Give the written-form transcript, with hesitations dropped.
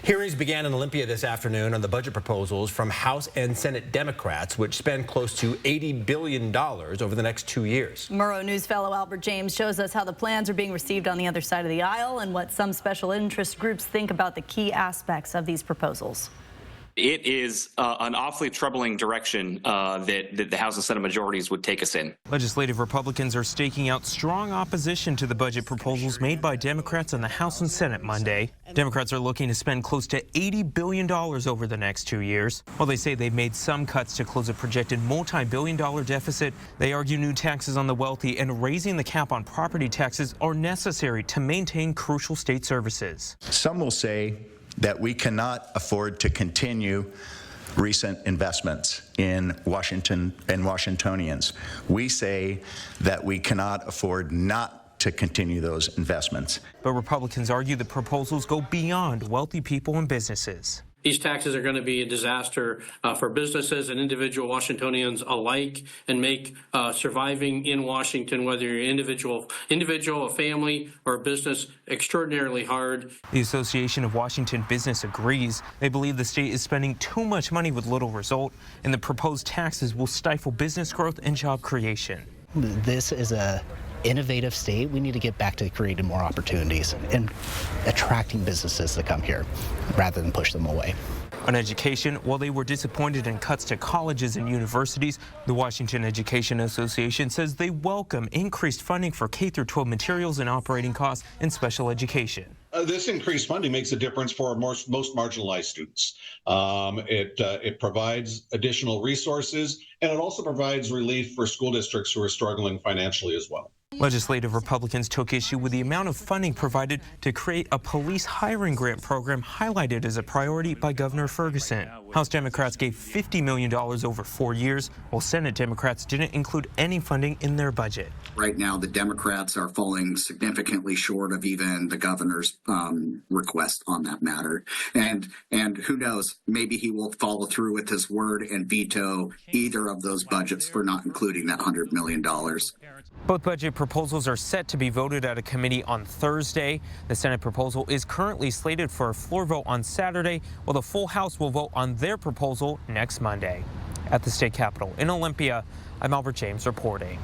Hearings began in Olympia this afternoon on the budget proposals from House and Senate Democrats, which spend close to $80 billion over the next 2 years. Murrow News fellow Albert James shows us how the plans are being received on the other side of the aisle and what some special interest groups think about the key aspects of these proposals. It is an awfully troubling direction that the House and Senate majorities would take us in. Legislative Republicans are staking out strong opposition to the budget proposals made by Democrats in the House and Senate Monday. Democrats are looking to spend close to $80 billion over the next 2 years. While they say they've made some cuts to close a projected multi-billion-dollar deficit, they argue new taxes on the wealthy and raising the cap on property taxes are necessary to maintain crucial state services. Some will say that we cannot afford to continue recent investments in Washington and Washingtonians. We say that we cannot afford not to continue those investments. But Republicans argue the proposals go beyond wealthy people and businesses. These taxes are going to be a disaster for businesses and individual Washingtonians alike, and make surviving in Washington, whether you're an individual, a family, or a business, extraordinarily hard. The Association of Washington Business agrees. They believe the state is spending too much money with little result, and the proposed taxes will stifle business growth and job creation. This is a innovative state. We need to get back to creating more opportunities and attracting businesses to come here rather than push them away. On education, while they were disappointed in cuts to colleges and universities, the Washington Education Association says they welcome increased funding for K-12 materials and operating costs in special education. This increased funding makes a difference for our most marginalized students. It provides additional resources, and it also provides relief for school districts who are struggling financially as well. Legislative Republicans took issue with the amount of funding provided to create a police hiring grant program highlighted as a priority by Governor Ferguson. House Democrats gave $50 million over 4 years, while Senate Democrats didn't include any funding in their budget. Right now, the Democrats are falling significantly short of even the governor's request on that matter. And who knows, maybe he will follow through with his word and veto either of those budgets for not including that $100 million. Both budget proposals are set to be voted at a committee on Thursday. The Senate proposal is currently slated for a floor vote on Saturday, while the full House will vote on their proposal next Monday. At the state capitol in Olympia, I'm Albert James reporting.